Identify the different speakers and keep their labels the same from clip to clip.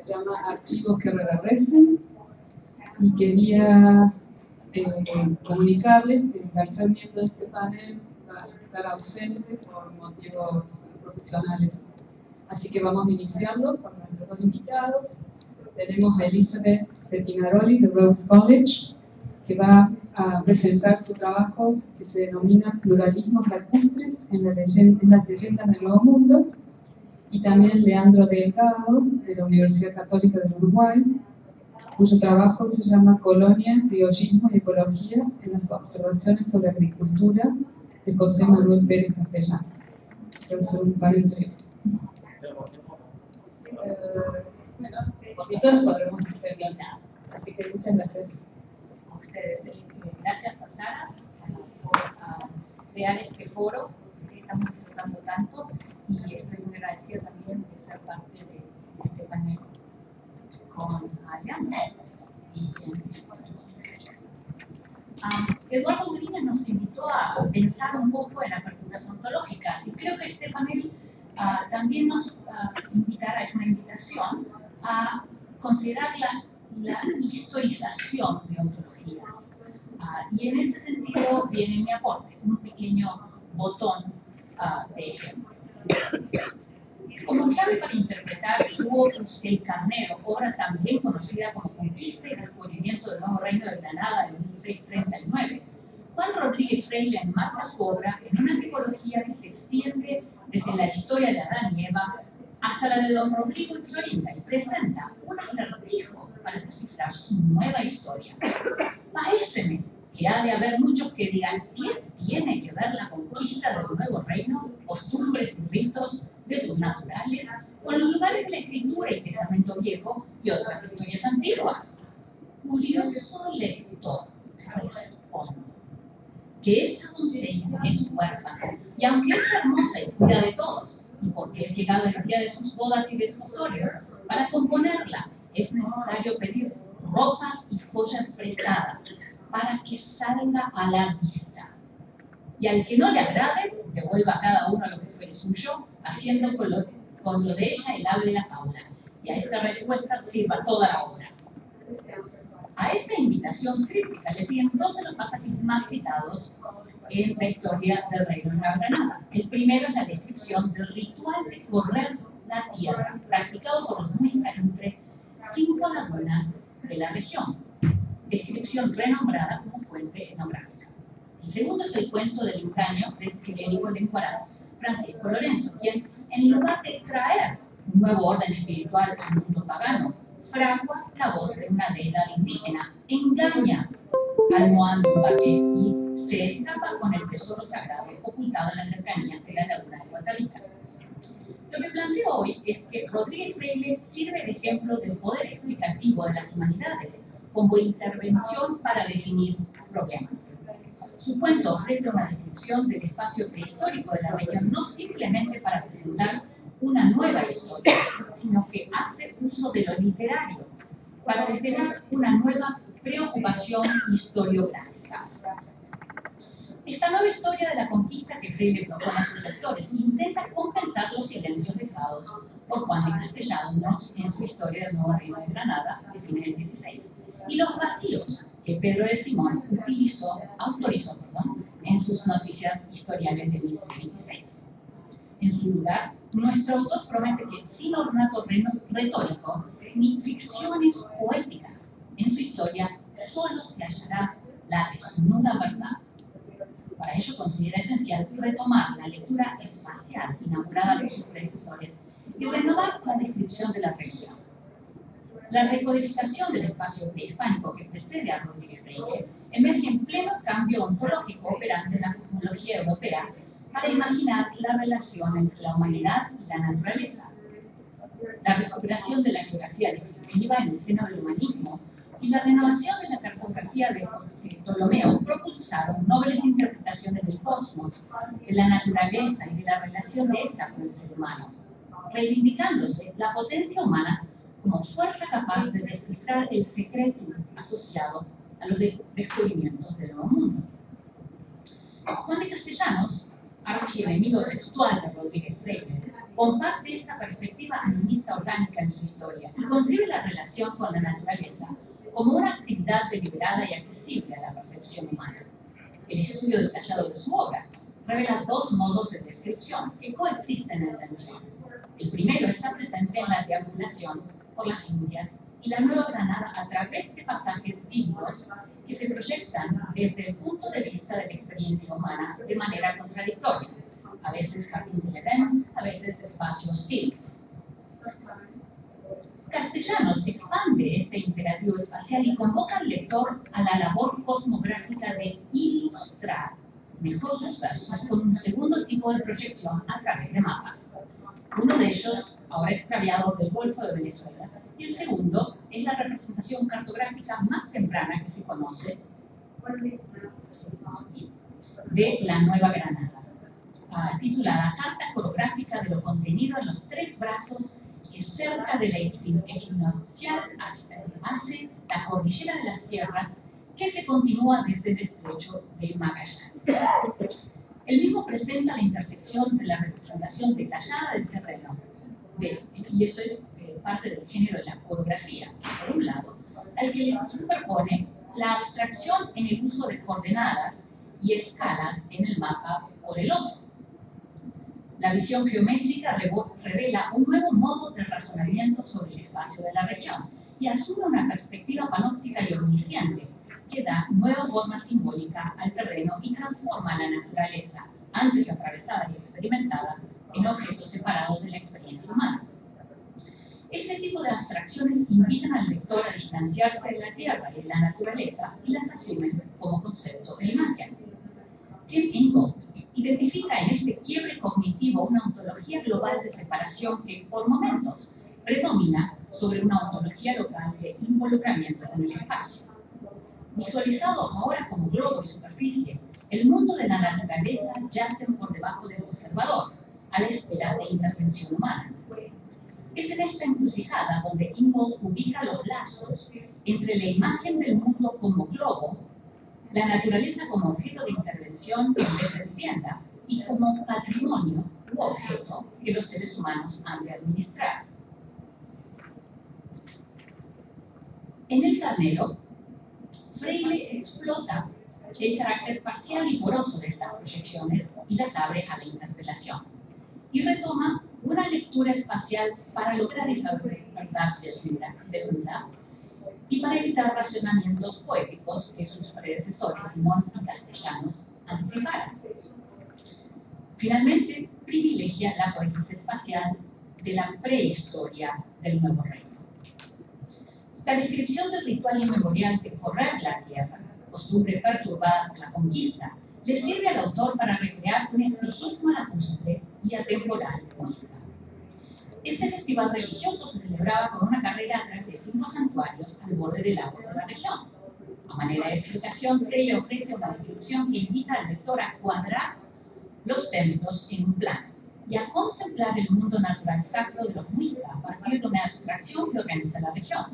Speaker 1: se llama Archivos que Reverdecer, y quería comunicarles que el tercer miembro de este panel va a estar ausente por motivos profesionales. Así que vamos a iniciarlo con nuestros dos invitados. Tenemos a Elizabeth Pettinaroli de Rhodes College, que va a presentar su trabajo que se denomina Pluralismos lacustres en las leyendas del Nuevo Mundo, y también Leandro Delgado de la Universidad Católica del Uruguay, cuyo trabajo se llama Colonia, Criollismo y Ecología en las observaciones sobre agricultura, de José Manuel Pérez Castellano. Así que va a ser un panel breve. Bueno, poquitos podremos terminar. Así que muchas gracias
Speaker 2: a ustedes. Gracias a Saras por crear este foro que estamos disfrutando tanto, y estoy muy agradecida también de ser parte de este panel con Leandro y Eduardo Godínez nos invitó a pensar un poco en las aperturas ontológicas, y creo que este panel también nos invitará, es una invitación a considerar la historización de ontologías. Y en ese sentido viene mi aporte, un pequeño botón de ejemplo. Como clave para interpretar su opus El Carnero, obra también conocida como Conquista y Descubrimiento del Nuevo Reino de Granada en 1639, Juan Rodríguez Freile enmarca su obra en una tipología que se extiende desde la historia de Adán y Eva hasta la de Don Rodrigo y Florinda, y presenta un acertijo para descifrar su nueva historia. Paréceme que ha de haber muchos que digan: ¿qué tiene que ver la conquista del nuevo reino, costumbres y ritos de sus naturales, con los lugares de la escritura y testamento viejo y otras historias antiguas? Curioso lector, respondo, que esta doncella es huérfana, y aunque es hermosa y cuida de todos, y porque es llegado el día de sus bodas y desposorio, para componerla es necesario pedir ropas y joyas prestadas para que salga a la vista. Y al que no le agrade, devuelva a cada uno lo que fuere suyo, haciendo con lo de ella el ave de la fábula. Y a esta respuesta sirva toda la obra. A esta invitación críptica le siguen dos de los pasajes más citados en la historia del Reino de Nueva Granada. El primero es la descripción del ritual de correr la tierra, practicado por los muiscas entre 5 lagunas de la región. Descripción renombrada como fuente etnográfica. El segundo es el cuento del engaño del clérigo lenguaraz Francisco Lorenzo, quien, en lugar de traer un nuevo orden espiritual al mundo pagano, fragua la voz de una deidad indígena, engaña al Moandumbaque y se escapa con el tesoro sagrado ocultado en las cercanías de la laguna de Guatavita. Lo que planteo hoy es que Rodríguez Freile sirve de ejemplo del poder explicativo de las humanidades como intervención para definir problemas. Su cuento ofrece una descripción del espacio prehistórico de la región, no simplemente para presentar una nueva historia, sino que hace uso de lo literario para desvelar una nueva preocupación historiográfica. Esta nueva historia de la conquista que Freile propone a sus lectores intenta compensar los silencios dejados por Juan de Castellanos en su historia del Nuevo Reino de Granada de fines del XVI, y los vacíos que Pedro de Simón autorizó en sus noticias historiales de 1626. En su lugar, nuestro autor promete que sin ornato retórico ni ficciones poéticas en su historia solo se hallará la desnuda verdad. Para ello considera esencial retomar la lectura espacial inaugurada por sus predecesores y renovar la descripción de la región. La recodificación del espacio prehispánico que precede a Rodríguez Freile emerge en pleno cambio ontológico operante en la cosmología europea para imaginar la relación entre la humanidad y la naturaleza. La recuperación de la geografía descriptiva en el seno del humanismo y la renovación de la cartografía de Ptolomeo propulsaron nobles interpretaciones del cosmos, de la naturaleza y de la relación de esta con el ser humano, reivindicándose la potencia humana como fuerza capaz de descifrar el secreto asociado a los descubrimientos del Nuevo Mundo. Juan de Castellanos, archienemigo textual de Rodríguez Freile, comparte esta perspectiva animista orgánica en su historia y concibe la relación con la naturaleza como una actividad deliberada y accesible a la percepción humana. El estudio detallado de su obra revela dos modos de descripción que coexisten en tensión. El primero está presente en la deambulación por las Indias y la Nueva Granada a través de pasajes vívidos que se proyectan desde el punto de vista de la experiencia humana de manera contradictoria, a veces jardín del Edén, a veces espacio hostil. Castellanos expande este imperativo espacial y convoca al lector a la labor cosmográfica de ilustrar mejor sus versos con un segundo tipo de proyección a través de mapas. Uno de ellos, ahora extraviado del Golfo de Venezuela, y el segundo es la representación cartográfica más temprana que se conoce de la Nueva Granada, titulada Carta Coreográfica de lo contenido en los tres brazos que cerca de la equinoccial hace la cordillera de las sierras que se continúa desde el estrecho de Magallanes. El mismo presenta la intersección de la representación detallada del terreno, y eso es parte del género de la coreografía, por un lado, al que le superpone la abstracción en el uso de coordenadas y escalas en el mapa por el otro. La visión geométrica revela un nuevo modo de razonamiento sobre el espacio de la región y asume una perspectiva panóptica y omnisciente que da nueva forma simbólica al terreno y transforma la naturaleza, antes atravesada y experimentada, en objeto separado de la experiencia humana. Este tipo de abstracciones invitan al lector a distanciarse de la tierra y de la naturaleza y las asumen como concepto e imagen. Tim Ingold identifica en este quiebre cognitivo una ontología global de separación que, por momentos, predomina sobre una ontología local de involucramiento con el espacio. Visualizado ahora como globo y superficie, el mundo de la naturaleza yace por debajo del observador, a la espera de intervención humana. Es en esta encrucijada donde Ingold ubica los lazos entre la imagen del mundo como globo, la naturaleza como objeto de intervención en vez de vivienda y como patrimonio u objeto que los seres humanos han de administrar. En El Carnero, Freire explota el carácter parcial y poroso de estas proyecciones y las abre a la interpelación. Y retoma una lectura espacial para lograr esa verdad desnuda y para evitar racionamientos poéticos que sus predecesores Simón y Castellanos anticiparan. Finalmente, privilegia la poesía espacial de la prehistoria del Nuevo Reino. La descripción del ritual inmemorial de correr la tierra, costumbre perturbada por la conquista, le sirve al autor para recrear un espejismo lacustre y atemporal mixta. Este festival religioso se celebraba con una carrera a través de 5 santuarios al borde del lago de la región. A manera de explicación, Freire ofrece una descripción que invita al lector a cuadrar los templos en un plano y a contemplar el mundo natural sacro de los muiscas a partir de una abstracción que organiza la región.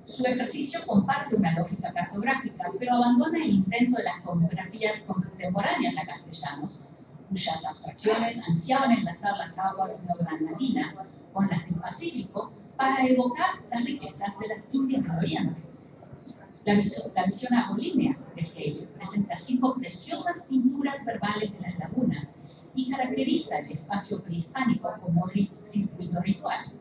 Speaker 2: Su ejercicio comparte una lógica cartográfica, pero abandona el intento de las cosmografías contemporáneas a Castellanos, cuyas abstracciones ansiaban enlazar las aguas neogranadinas con las del Pacífico para evocar las riquezas de las Indias del Oriente. La visión apolínea de Freire presenta 5 preciosas pinturas verbales de las lagunas y caracteriza el espacio prehispánico como circuito ritual.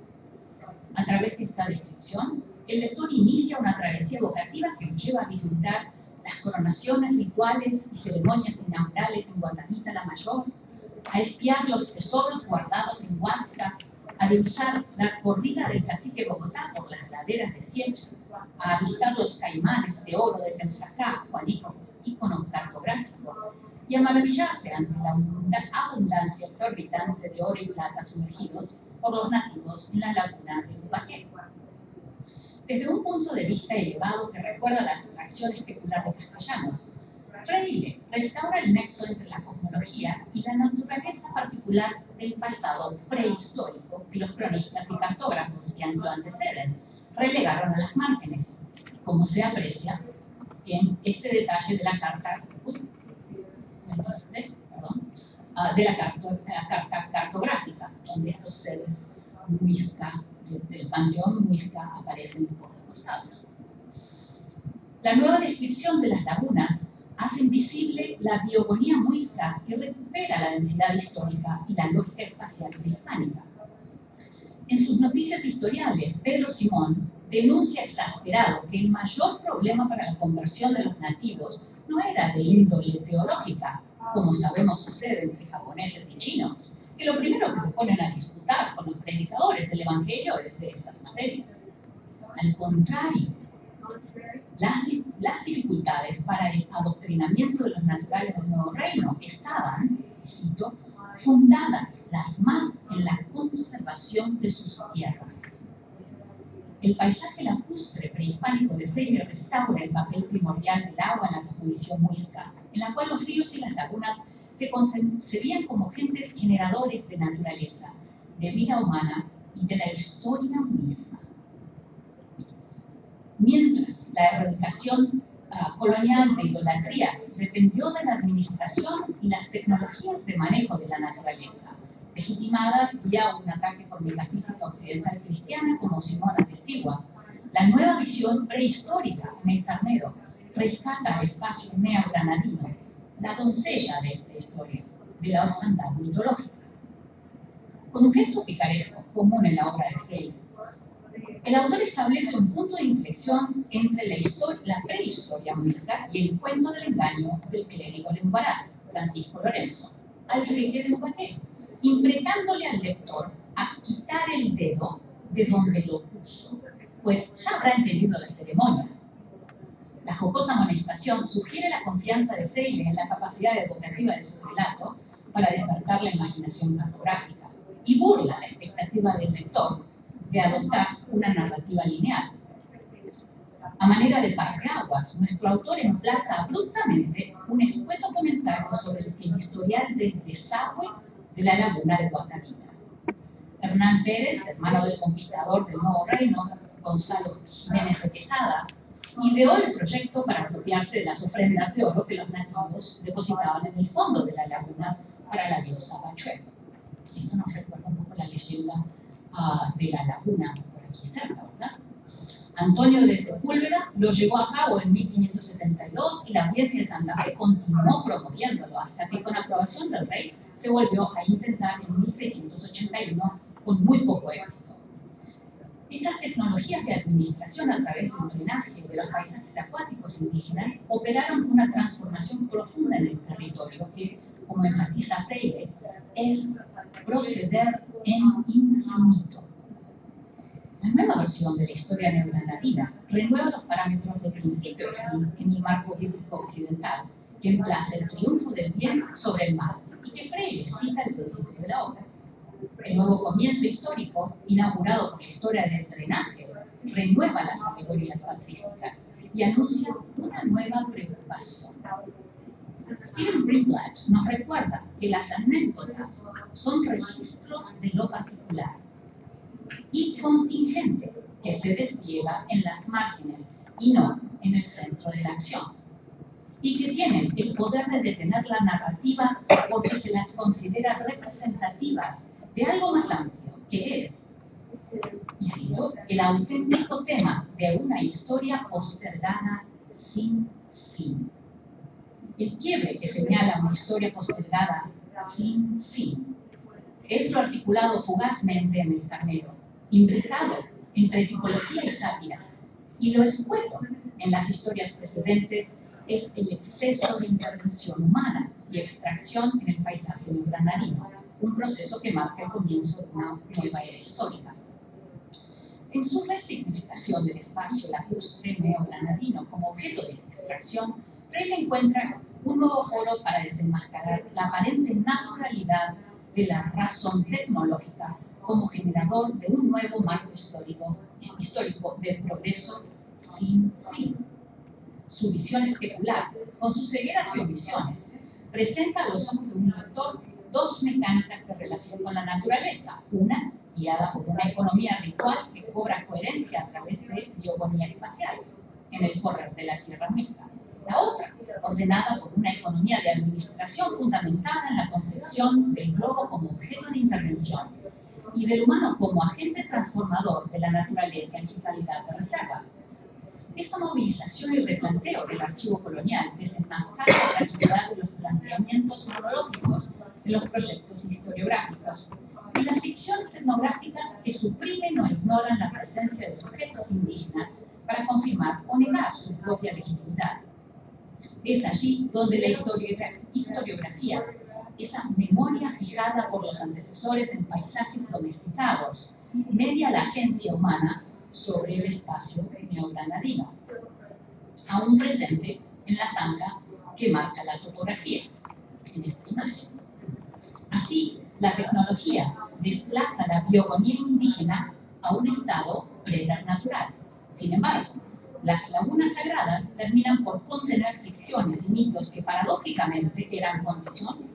Speaker 2: A través de esta descripción, el lector inicia una travesía evocativa que lo lleva a vislumbrar las coronaciones rituales y ceremonias inaugurales en Guatemala la Mayor, a espiar los tesoros guardados en Huasca, a divisar la corrida del cacique Bogotá por las laderas de Siecha, a avistar los caimanes de oro de Tensacá, ícono cartográfico, y a maravillarse ante la abundancia exorbitante de oro y plata sumergidos por los nativos en la laguna de Ubaqué. Desde un punto de vista elevado que recuerda la abstracción especular de Castellanos, Freire restaura el nexo entre la cosmología y la naturaleza particular del pasado prehistórico que los cronistas y cartógrafos que lo anteceden relegaron a las márgenes, como se aprecia en este detalle de la carta de la carta cartográfica, donde estos seres Muisca, del panteón Muisca, aparecen por los costados. La nueva descripción de las lagunas hace visible la biogonía muisca y recupera la densidad histórica y la lógica espacial prehispánica. En sus noticias historiales, Pedro Simón denuncia exasperado que el mayor problema para la conversión de los nativos no era de índole teológica, como sabemos sucede entre japoneses y chinos, que lo primero que se ponen a disputar con los predicadores del Evangelio es de estas materias. Al contrario, las dificultades para el adoctrinamiento de los naturales del Nuevo Reino estaban, cito, fundadas las más en la conservación de sus tierras. El paisaje lacustre prehispánico de Freire restaura el papel primordial del agua en la cosmovisión muisca, en la cual los ríos y las lagunas se concebían como gentes generadores de naturaleza, de vida humana y de la historia misma. Mientras la erradicación colonial de idolatrías dependió de la administración y las tecnologías de manejo de la naturaleza, legitimadas vía un ataque por metafísica occidental cristiana, como Simón atestigua, la nueva visión prehistórica en el Carnero rescata al espacio neogranadino, la doncella de esta historia, de la orfandad mitológica. Con un gesto picaresco común en la obra de Freire, el autor establece un punto de inflexión entre la prehistoria muisca y el cuento del engaño del clérigo de Huaraz, Francisco Lorenzo, alfeque de Ubaté, imprecándole al lector a quitar el dedo de donde lo puso, pues ya habrá entendido la ceremonia. La jocosa amonestación sugiere la confianza de Freire en la capacidad evocativa de su relato para despertar la imaginación cartográfica y burla la expectativa del lector de adoptar una narrativa lineal. A manera de parteaguas, nuestro autor emplaza abruptamente un escueto comentario sobre el historial del desagüe de la laguna de Guatavita. Hernán Pérez, hermano del conquistador del Nuevo Reino, Gonzalo Jiménez de Quesada, ideó el proyecto para apropiarse de las ofrendas de oro que los nativos depositaban en el fondo de la laguna para la diosa Bachué. Esto nos recuerda un poco la leyenda de la laguna por aquí cerca, ¿verdad? Antonio de Sepúlveda lo llevó a cabo en 1572 y la audiencia de Santa Fe continuó promoviéndolo hasta que con aprobación del rey se volvió a intentar en 1681 con muy poco éxito. Estas tecnologías de administración a través del drenaje de los paisajes acuáticos indígenas operaron una transformación profunda en el territorio que, como enfatiza Freire, es proceder en infinito. La nueva versión de la historia neogranadina renueva los parámetros de principio y fin en el marco bíblico occidental, que emplaza el triunfo del bien sobre el mal y que Freire cita al principio de la obra. El nuevo comienzo histórico, inaugurado por la historia del drenaje, renueva las alegorías patrísticas y anuncia una nueva preocupación. Steven Greenblatt nos recuerda que las anécdotas son registros de lo particular y contingente que se despliega en las márgenes y no en el centro de la acción, y que tienen el poder de detener la narrativa porque se las considera representativas de algo más amplio, que es, y cito, el auténtico tema de una historia postergada sin fin. El quiebre que señala una historia postergada sin fin es lo articulado fugazmente en el Carnero, imbricado entre tipología y sátira, y lo escueto en las historias precedentes es el exceso de intervención humana y extracción en el paisaje neogranadino, un proceso que marca el comienzo de una nueva era histórica. En su resignificación del espacio lacustre neogranadino como objeto de extracción, Freire encuentra un nuevo foro para desenmascarar la aparente naturalidad de la razón tecnológica como generador de un nuevo marco histórico de progreso sin fin. Su visión especular, con sus cegueras y omisiones, presenta a los ojos de un lector dos mecánicas de relación con la naturaleza, una guiada por una economía ritual que cobra coherencia a través de biogonía espacial, en el correr de la Tierra Muisca, La otra, ordenada por una economía de administración fundamentada en la concepción del globo como objeto de intervención y del humano como agente transformador de la naturaleza en su calidad de reserva. Esta movilización y replanteo del archivo colonial desenmascara la fragilidad de los planteamientos monológicos de los proyectos historiográficos y las ficciones etnográficas que suprimen o ignoran la presencia de sujetos indígenas para confirmar o negar su propia legitimidad. Es allí donde la historiografía, esa memoria fijada por los antecesores en paisajes domesticados, media la agencia humana sobre el espacio neogranadino, aún presente en la zanja que marca la topografía, en esta imagen. Así, la tecnología desplaza la biogonía indígena a un estado preternatural. Sin embargo, las lagunas sagradas terminan por contener ficciones y mitos que paradójicamente eran condición,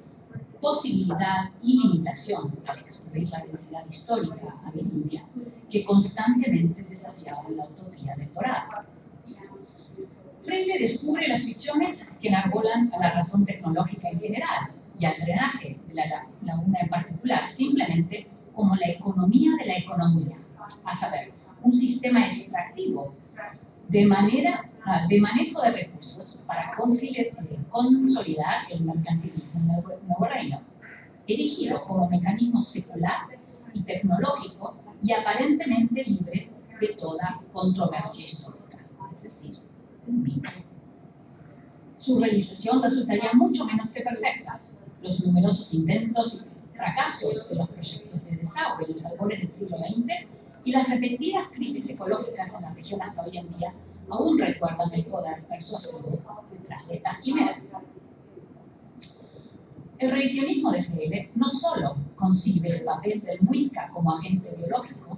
Speaker 2: posibilidad y limitación al excluir la densidad histórica amerindia que constantemente desafiaban la utopía del Dorado. Freire descubre las ficciones que enarbolan a la razón tecnológica en general y al drenaje de la laguna en particular, simplemente como la economía de la economía, a saber, un sistema extractivo de manejo de recursos para consolidar el mercantilismo en el nuevo reino, erigido como mecanismo secular y tecnológico y aparentemente libre de toda controversia histórica, es decir, un mito. Su realización resultaría mucho menos que perfecta. Los numerosos intentos y fracasos de los proyectos de desagüe en los albores del siglo XX y las repetidas crisis ecológicas en la región hasta hoy en día aún recuerdan el poder persuasivo detrás de estas quimeras. El revisionismo de Freire no solo concibe el papel del muisca como agente biológico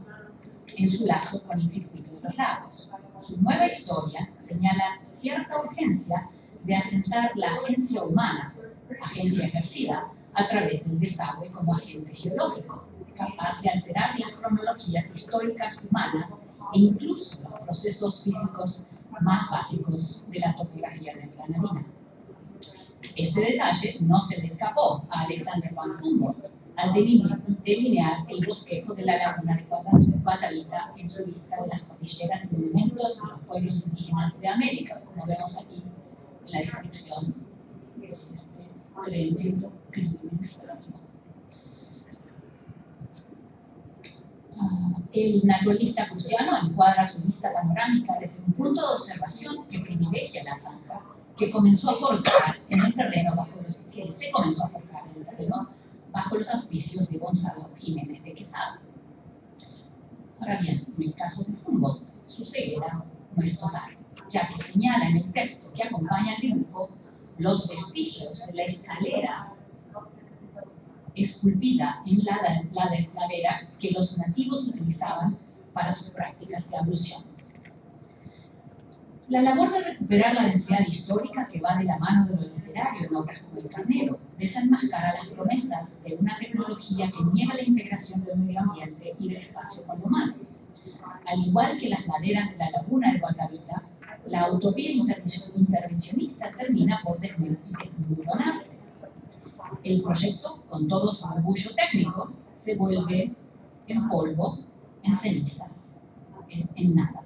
Speaker 2: en su lazo con el circuito de los lagos. Su nueva historia señala cierta urgencia de asentar la agencia humana, agencia ejercida a través del desagüe como agente geológico, capaz de alterar las cronologías históricas humanas e incluso los procesos físicos más básicos de la topografía neogranadina. Este detalle no se le escapó a Alexander von Humboldt al delinear el bosquejo de la laguna de Guatavita en su lista de las cordilleras y monumentos de los pueblos indígenas de América, como vemos aquí en la descripción de este tremendo crimen geológico. El naturalista prusiano encuadra su vista panorámica desde un punto de observación que privilegia la zanja, que comenzó a forjar en el terreno bajo los auspicios de Gonzalo Jiménez de Quesada. Ahora bien, en el caso de Humboldt, su ceguera no es total, ya que señala en el texto que acompaña el dibujo los vestigios de la escalera esculpida en la ladera que los nativos utilizaban para sus prácticas de ablución. La labor de recuperar la densidad histórica que va de la mano de lo literario en obras como El Carnero desenmascara las promesas de una tecnología que niega la integración del medio ambiente y del espacio con lo humano. Al igual que las laderas de la laguna de Guatavita, la utopía intervencionista termina por desmoronarse. El proyecto, con todo su orgullo técnico, se vuelve en polvo, en cenizas, en nada.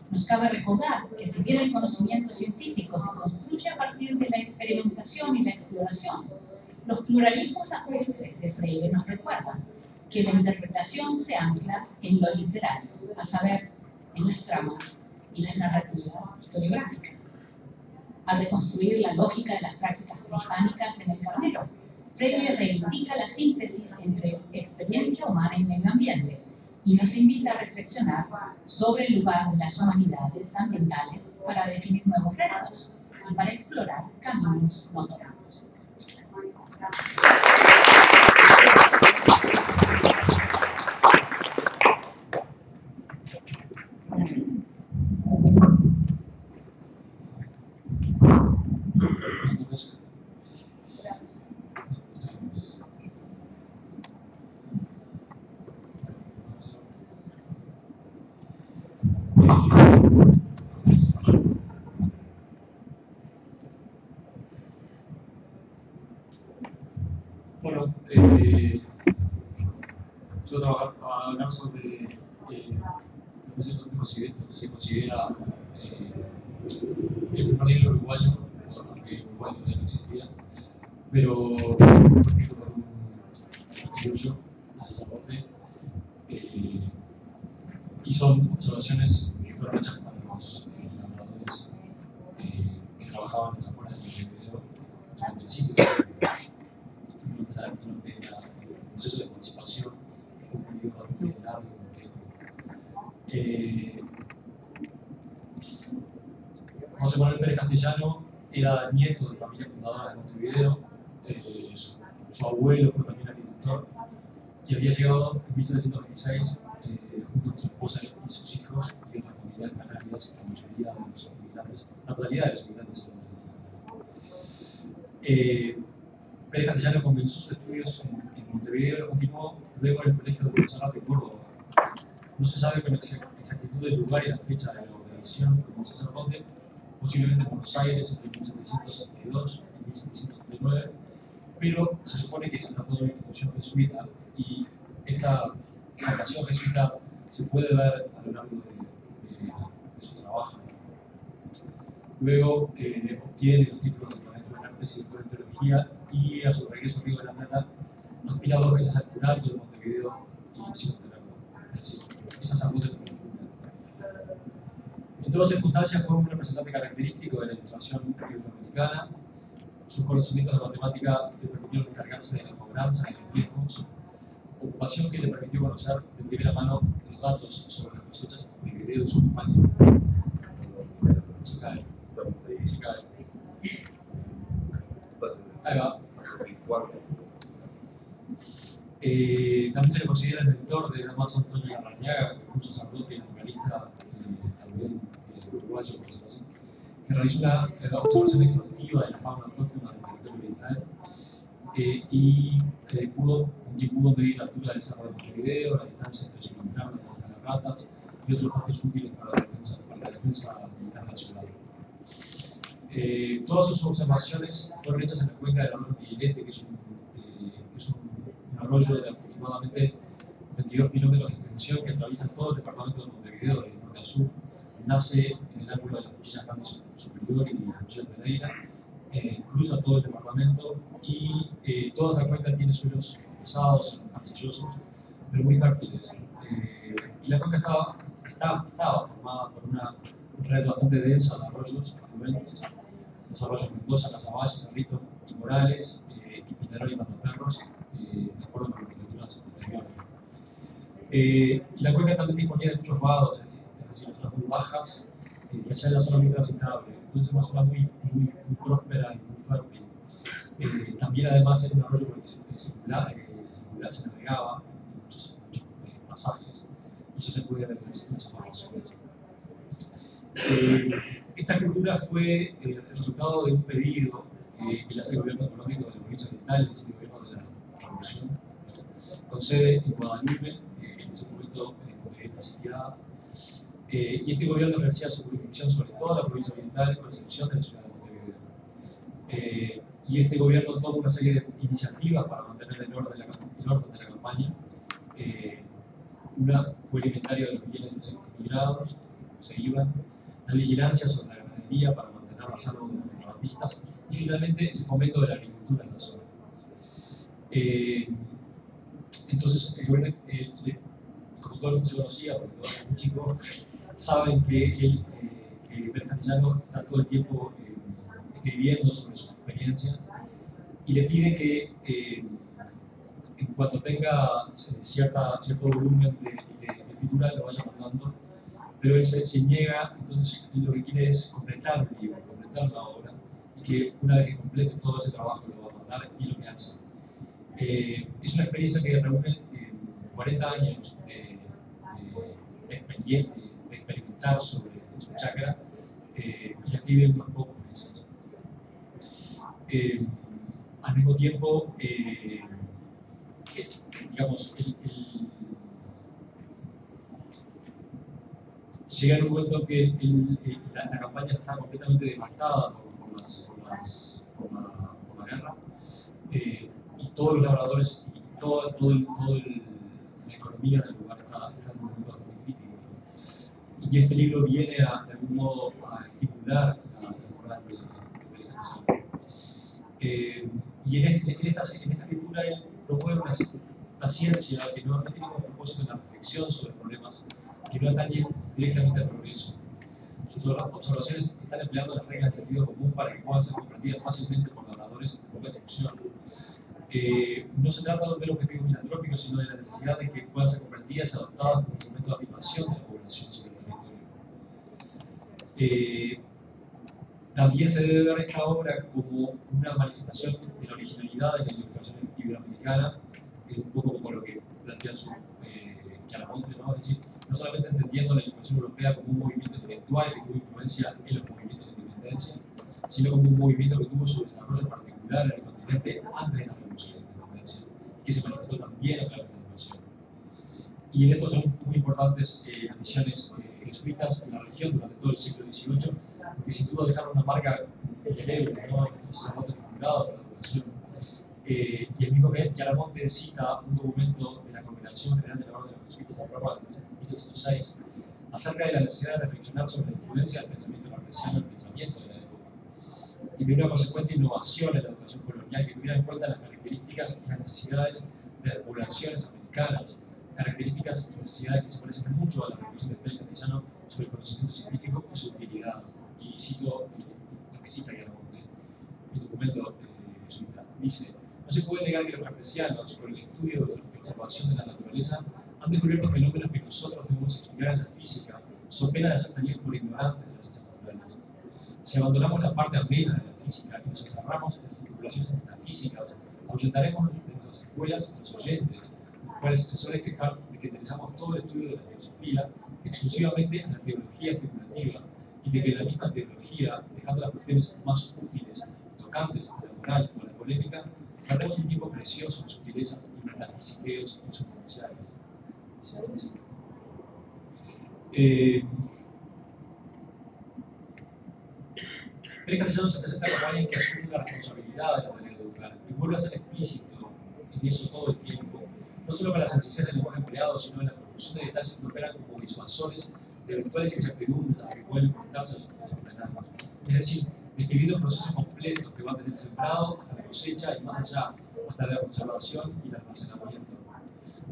Speaker 2: Nos cabe recordar que si bien el conocimiento científico se construye a partir de la experimentación y la exploración, los pluralismos lacustres de Freire nos recuerdan que la interpretación se ancla en lo literal, a saber, en las tramas y las narrativas historiográficas. Al reconstruir la lógica de las prácticas prehispánicas en El Carnero, Freire reivindica la síntesis entre experiencia humana y medio ambiente y nos invita a reflexionar sobre el lugar de las humanidades ambientales para definir nuevos retos y para explorar caminos no tocados.
Speaker 3: se considera el primer libro uruguayo, aunque Uruguay todavía no existía, pero fue escrito por un criollo, un sacerdote, y son observaciones que fueron hechas para los labradores que trabajaban en las afueras de Montevideo durante el siglo, durante el proceso de emancipación, que fue un periodo bastante largo y complejo. José Manuel Pérez Castellano era nieto de familia fundadora de Montevideo, su abuelo fue también agricultor y había llegado en 1726 junto con su esposa y sus hijos y otras comunidades canarias, la mayoría de los inmigrantes, la totalidad de los inmigrantes Pérez Castellano comenzó sus estudios en Montevideo y continuó luego en el Colegio de Montserrat de Córdoba. No se sabe con exactitud el lugar y la fecha de la ordenación como sacerdote, posiblemente en Buenos Aires entre 1762 y 1739, pero se supone que se trató de una institución jesuita y esta formación jesuita se puede ver a lo largo de su trabajo. Luego obtiene los títulos de maestro en artes y doctor en teología y a su regreso a Río de la Plata aspira 2 veces al curato de Montevideo y sin obtenerlo. Es decir, es sacerdote por el cura. En todas circunstancias fue un representante característico de la Ilustración iberoamericana. Sus conocimientos de matemática le permitieron encargarse de la cobranza y los riesgos, ocupación que le permitió conocer de primera mano los datos sobre las cosechas en Montevideo y su compañía. Se cae. Ahí va. También se le considera el mentor de Damaso Antonio Larrañaga, que fue un sacerdote y naturalista a nivel uruguayo, por decirlo así, que realizó una observación exhaustiva de la fauna autóctona del territorio oriental y pudo medir la altura del cerro de Montevideo, la distancia entre su linterna y las ratas y otros datos útiles para la defensa militar de la ciudad. Todas sus observaciones fueron hechas en la cuenca del arroyo Miguelete, que es un arroyo de aproximadamente 22 kilómetros de extensión que atraviesa todo el departamento de Montevideo de norte a sur. Nace en el ángulo de las Cuchillas Grandes Superior y las Cuchillas Pereira, cruza todo el departamento y toda esa cuenca tiene suelos pesados, arcillosos, pero muy fértiles. Y la cuenca estaba formada por una red bastante densa de arroyos afluentes, los arroyos Mendoza, Casaballe, Cerrito y Morales, y Pinerol y Mataperros, de acuerdo con las nomenclaturas posteriores. La cuenca también disponía de muchos vados, es decir, zonas muy bajas, que allá en la zona muy transitable. Entonces, una zona muy próspera y muy fértil. También, además, era un arroyo por el que se navegaba en muchos pasajes, y eso se puede ver en las formaciones. Esta escultura fue el resultado de un pedido que le hace el gobierno económico de la provincia oriental, es el gobierno de la Revolución, con sede en Guadalupe, en ese momento Montevideo está sitiada, y este gobierno ejercía su jurisdicción sobre toda la provincia oriental, con excepción de la ciudad de Montevideo. Y este gobierno toma una serie de iniciativas para mantener el orden de la campaña. Una fue el inventario de los bienes de los emigrados, se iban, la vigilancia sobre la ganadería para mantener a salvo de los contrabandistas y finalmente el fomento de la agricultura en la zona. Entonces, el gobierno, como todo el mundo se conocía, porque todos los chicos saben que Pérez Castellano está todo el tiempo escribiendo sobre su experiencia y le pide que en cuanto tenga cierto volumen de escritura lo vaya mandando, pero él se niega, entonces lo que quiere es completar el libro, completar la obra, y que una vez que complete todo ese trabajo lo va a mandar y lo que hace. Es una experiencia que reúne 40 años de experimentar sobre su chakra y la escribe en unos pocos meses. Al mismo tiempo, digamos, llega en un momento que la campaña está completamente devastada por la guerra, y todos los labradores y toda la economía del lugar está en un momento bastante crítico. Y y este libro viene de algún modo a estimular la moral de Pérez Castellano. Y en esta escritura él promueve una ciencia que no tiene como propósito la reflexión sobre problemas que no atañen directamente al progreso. Sus observaciones están empleando las reglas del sentido común para que puedan ser comprendidas fácilmente por narradores de poca instrucción. No se trata de un mero objetivo filantrópico, sino de la necesidad de que puedan ser comprendidas y adoptadas como instrumento de afirmación de la población sobre el territorio. También se debe ver esta obra como una manifestación de la originalidad de la ilustración iberoamericana, un poco como lo que plantea Chiaramonte, ¿no? Es decir, no solamente entendiendo la ilustración europea como un movimiento intelectual que tuvo influencia en los movimientos de independencia, sino como un movimiento que tuvo su desarrollo particular en el continente antes de la revolución de independencia, que se manifestó también a través de la revolución. Y en esto son muy importantes las misiones jesuitas en la región durante todo el siglo XVIII, que sin duda dejaron una marca indeleble, ¿no? Los sacerdotes vinculados con la educación. Y el mismo Chiaramonte cita un documento de la Congregación General de la Orden de los Jesuitas en Roma de 1706 acerca de la necesidad de reflexionar sobre la influencia del pensamiento cartesiano en el pensamiento de la época y de una consecuente innovación en la educación colonial que tuviera en cuenta las características y las necesidades de las poblaciones americanas, características y necesidades que se parecen mucho a la reflexión de Pérez Castellano sobre el conocimiento científico y su utilidad. Y cito lo que cita Chiaramonte, el documento jesuita. Dice: no se puede negar que los cartesianos, por el estudio y observación de la naturaleza, han descubierto fenómenos que nosotros debemos explicar en la física, so pena de ser tenidos por ignorantes de las ciencias naturales. Si abandonamos la parte amena de la física y nos encerramos en circulaciones metafísicas, ahuyentaremos de nuestras escuelas a los oyentes, los cuales se suele quejar de que interesamos todo el estudio de la filosofía exclusivamente a la teología especulativa, y de que la misma teología, dejando las cuestiones más útiles, tocantes a la moral o a la polémica, perdemos un tiempo precioso en sutilezas y metafisiqueos insubstanciales. Pérez Castellano se presenta como alguien que asume la responsabilidad de la manera de educar y vuelve a ser explícito en eso todo el tiempo, no solo para la sencillez del lenguaje empleado, sino en la profusión de detalles que operan como disuasores de eventuales incertidumbres a las que pueden enfrentarse los ordenados. Es decir, describiendo procesos completos que van desde el sembrado hasta la cosecha y más allá, hasta la conservación y el almacenamiento.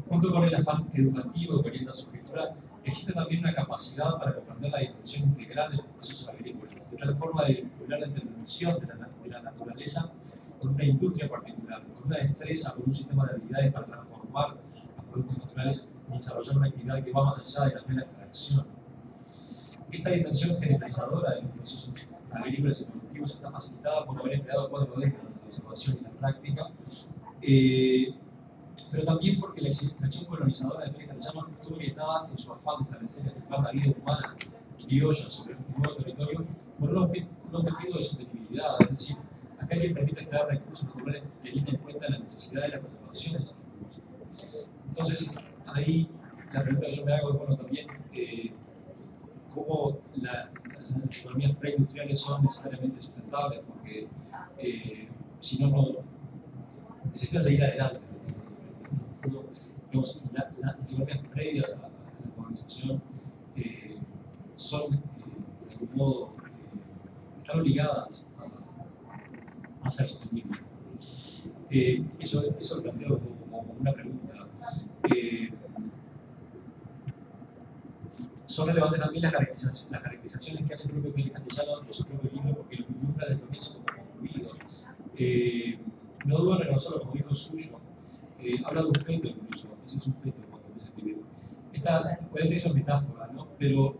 Speaker 3: Junto con el afán educativo que orienta su escritura, existe también una capacidad para comprender la dimensión integral de los procesos agrícolas, de tal forma de vincular la intervención de la naturaleza con una industria particular, con una destreza, con un sistema de habilidades para transformar los productos naturales y desarrollar una actividad que va más allá de la mera extracción. Esta dimensión generalizadora de los procesos agrícolas y productivos está facilitada por haber empleado 4 décadas en la observación y la práctica, pero también porque la acción colonizadora de Pérez Castellano estuvo orientada en su afán de establecer y afirmar la vida humana criolla sobre un nuevo territorio por un objetivo de sostenibilidad, es decir, aquel que permite extraer recursos naturales teniendo en cuenta la necesidad de la conservación de esos recursos. Entonces, ahí la pregunta que yo me hago es, bueno, también, cómo las economías preindustriales son necesariamente sustentables, porque si no, necesitan seguir adelante. Las economías previas a la colonización son, de algún modo, están obligadas a ser sostenibles. Eso lo planteo como una pregunta. Son relevantes también las caracterizaciones que hace el propio Pérez Castellano de su propio libro, porque lo vislumbra desde el comienzo como concluido. No dudo en reconocerlo como hijo suyo. Habla de un feto incluso, ese es un feto cuando empieza a escribir. Obviamente eso es metáfora, ¿no? Pero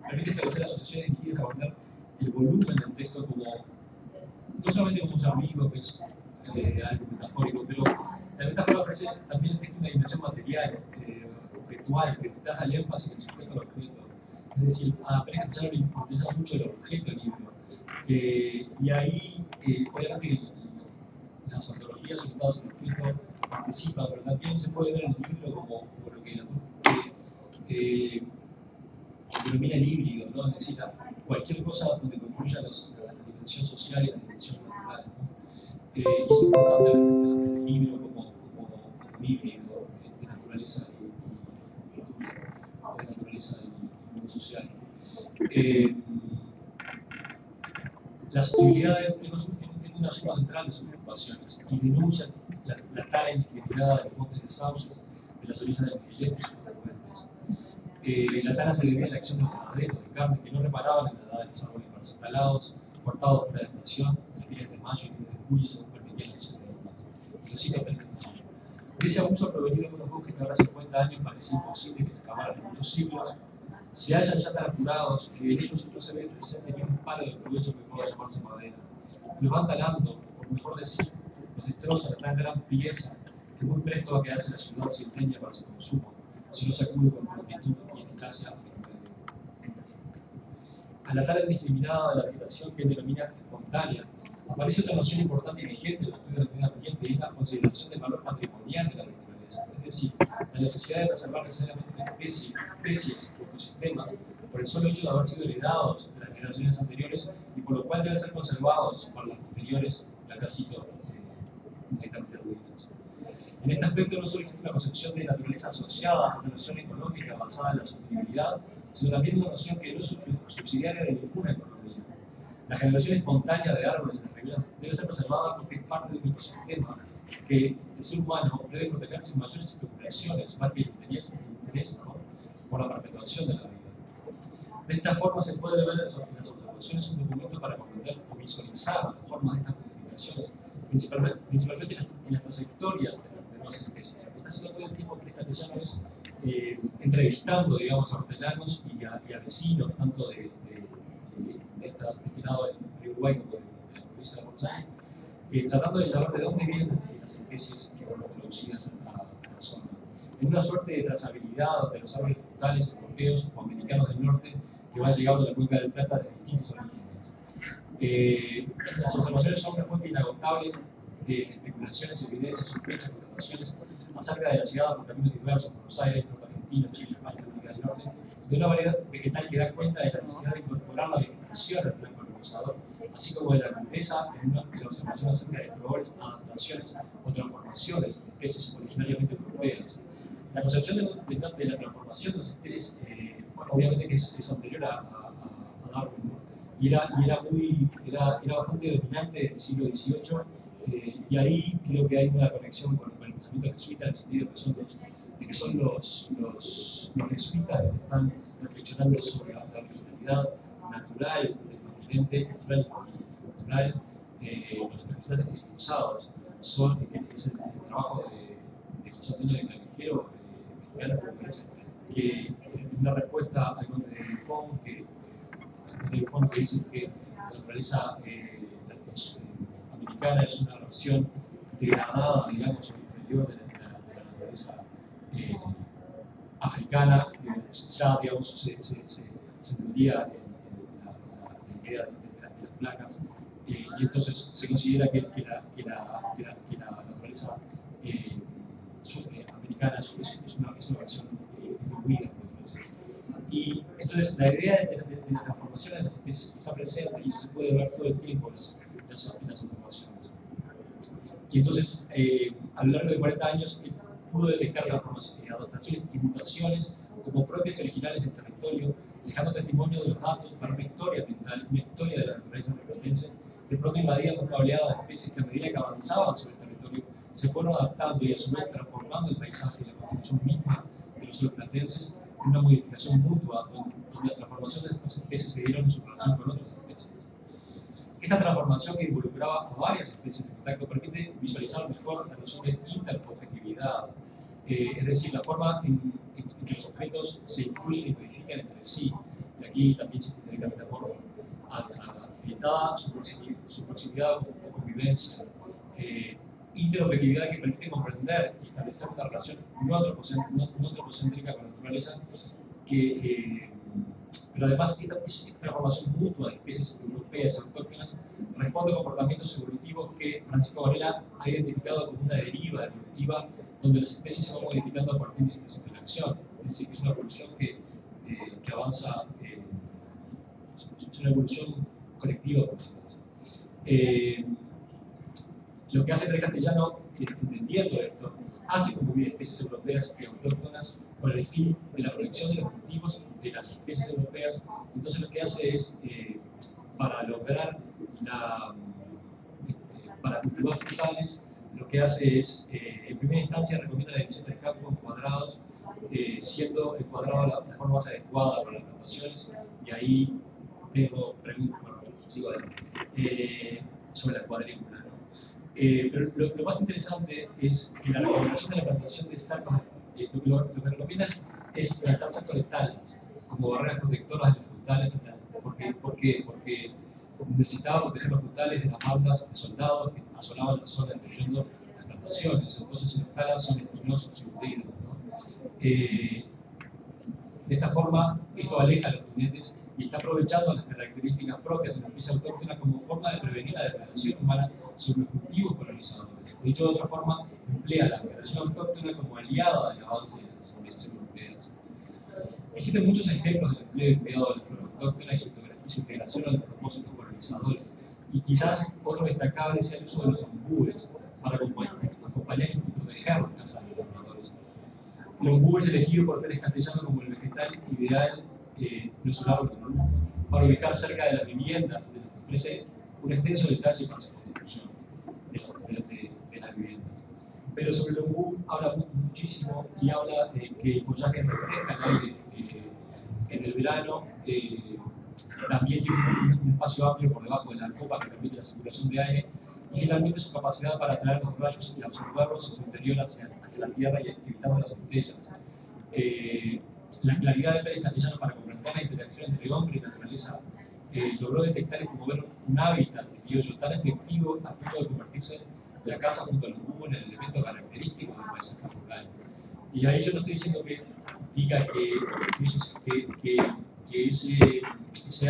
Speaker 3: permite establecer asociaciones dirigidas a poner el volumen del texto como, no solamente como un ser vivo, que es algo metafórico, pero la metáfora ofrece también al texto una dimensión material, objetual, que da el énfasis del sujeto al objeto. Es decir, a Pérez Castellano le interesa mucho el objeto del libro. Y ahí, obviamente, las ontologías orientadas al objeto participan, pero también se puede ver en el libro como lo que denomina el híbrido, ¿no? Es decir, cualquier cosa donde confluya la dimensión social y la dimensión natural, ¿no? Y es importante el libro como híbrido de naturaleza y naturaleza y mundo social. La sostenibilidad es un asunto central de sus preocupaciones y denuncia la tala indiscriminada de los montes de sauces de las orillas del Miguelete y sus afluentes. La tala se debía a la acción de los ganaderos de carne que no reparaban en la edad de los árboles parcelados, cortados fuera de estación, a fines de mayo y fines de julio, según permitían las leyes de Indias. Y lo cito textualmente. Ese abuso provenido de unos bosques que ahora 50 años parecía imposible que se acabaran en muchos siglos, se hallan ya tan apurados que en ellos no se ve presente ni un palo de provecho que pueda llamarse madera. Los van talando, o por mejor decir, los destrozan a tan gran pieza que muy presto va a quedarse la ciudad sin leña para su consumo, si no se acude con prontitud y eficacia a los medios. A la tala indiscriminada de la vegetación que él denomina espontánea, aparece otra noción importante y vigente de los estudios del medio ambiente, y es la consideración del valor patrimonial de la naturaleza, es decir, la necesidad de preservar necesariamente especies o ecosistemas por el solo hecho de haber sido heredados de las generaciones anteriores y por lo cual deben ser conservados para las posteriores, acá cito directamente ruinas. En este aspecto no solo existe una concepción de naturaleza asociada a una noción económica basada en la sostenibilidad, sino también una noción que no es subsidiaria de ninguna economía. La generación espontánea de árboles en la región debe ser preservada porque es parte de un ecosistema que el ser humano debe protegerse sin mayores especulaciones, más que el interés, ¿no?, por la perpetuación de la vida. De esta forma se puede ver en las observaciones un documento para comprender o visualizar las formas de estas modificaciones, principalmente en las trayectorias de nuevas especies. Lo que está haciendo todo el tiempo Cris Castellano es entrevistando, digamos, a hortelanos y a vecinos, tanto de este lado del Uruguay como de la provincia de Buenos Aires, tratando de saber de dónde vienen las especies que fueron introducidas a la zona. En una suerte de trazabilidad de los árboles frutales europeos o americanos del norte que van llegando a la cuenca del Plata de distintos orígenes. Las observaciones son una fuente inagotable de especulaciones, evidencias, sospechas, constataciones acerca de la llegada por caminos diversos, Buenos Aires, Norte Argentino, Chile, España, América del Norte, de una variedad vegetal que da cuenta de la necesidad de incorporar la vegetación al plan colonizador, así como de la grandeza en la observación acerca de probables adaptaciones o transformaciones de especies originariamente europeas. La concepción de la transformación de las especies, bueno, obviamente que es anterior a Darwin, ¿no? y era bastante dominante en el siglo XVIII, y ahí creo que hay una conexión con el pensamiento jesuita, en el sentido que son los jesuitas que están reflexionando sobre la originalidad natural del continente, natural y cultural. Los jesuitas expulsados es el trabajo de José Antonio de Clavijero, mexicano, me parece, que en una respuesta al conde de Buffon, que dice que la naturaleza americana es una versión degradada, digamos, o inferior de la naturaleza africana, que ya, digamos, se entendía en la idea de las placas, y entonces se considera que la naturaleza americana es una versión diluida. Y entonces la idea de la transformación de las especies está presente y eso se puede ver todo el tiempo en las observaciones. Y entonces, a lo largo de 40 años, pudo detectar adaptaciones y mutaciones como propias y originales del territorio, dejando testimonio de los datos para una historia ambiental, una historia de la naturaleza platense, de pronto invadida por una oleada de especies que a medida que avanzaban sobre el territorio se fueron adaptando y a su vez transformando el paisaje y la constitución misma de los suelos platenses en una modificación mutua, donde la transformación de estas especies se dieron en su relación con otras especies. Esta transformación que involucraba a varias especies en contacto permite visualizar mejor la noción de interobjetividad, es decir, la forma en que los objetos se influyen y modifican entre sí. Y aquí también se tiene que meter limitada su proximidad o convivencia. Interobjetividad que permite comprender y establecer una relación no antropocéntrica con la naturaleza, pero además esta transformación mutua de especies europeas y autóctonas responde a comportamientos evolutivos que Francisco Varela ha identificado como una deriva evolutiva donde las especies se van modificando a partir de su interacción, es decir, que es una evolución que avanza, es una evolución colectiva, por decirlo así. Lo que hace Cris Castellano, entendiendo esto, hace convivir especies europeas y autóctonas con el fin de la protección de los cultivos de las especies europeas. Entonces lo que hace es, para lograr para cultivar frutales, lo que hace es, en primera instancia, recomienda la elección de campos cuadrados, siendo el cuadrado la forma más adecuada para las plantaciones, y ahí tengo preguntas, bueno, sigo sobre la cuadrícula, ¿no? Pero lo más interesante es que la recomendación de la plantación de sacos, lo que recomienda es plantar sacos de talas como barreras protectoras de los frutales. ¿Por qué? Porque necesitaba proteger los frutales de las bandas de soldados que asolaban la zona, destruyendo las plantaciones. Entonces los talas son espinosos y hundidos, ¿no? De esta forma, esto aleja a los jinetes y está aprovechando las características propias de una especie autóctona como forma de prevenir la depredación humana sobre los cultivos colonizadores. Dicho de otra forma, emplea la migración autóctona como aliada del avance de las especies europeas. Existen muchos ejemplos del empleo y cuidado de la flora autóctona y su integración a los propósitos colonizadores. Y quizás otro destacable sea el uso de los ombúes para acompañar y proteger las casas de los pobladores. El ombú es elegido por Pérez Castellano como el vegetal ideal, no es un árbol, es un arbusto, para ubicar cerca de las viviendas, de las que ofrece un extenso detalle para su constitución de las viviendas. Pero sobre el ombú habla muchísimo y habla de que el follaje refresca el aire en el verano, también tiene un espacio amplio por debajo de la copa que permite la circulación de aire, y finalmente su capacidad para atraer los rayos y absorberlos en su interior hacia la tierra y evitando las botellas. La claridad de Pérez Castellano para comprender la interacción entre hombre y naturaleza logró detectar y promover un hábitat criollo tan efectivo a punto de convertirse la casa junto al ombú en el elemento característico del paisaje rural. Y ahí yo no estoy diciendo que diga que ese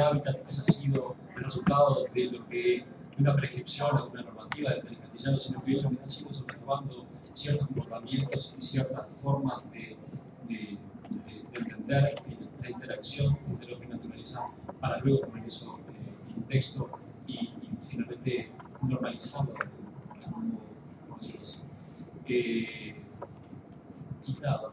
Speaker 3: hábitat haya sido el resultado de una prescripción o de una normativa de Pérez Castellano, sino que ellos han ido observando ciertos comportamientos y ciertas formas de entender la interacción entre lo que naturaleza para luego poner eso en un texto y finalmente normalizarlo, como decirlo así. Y nada,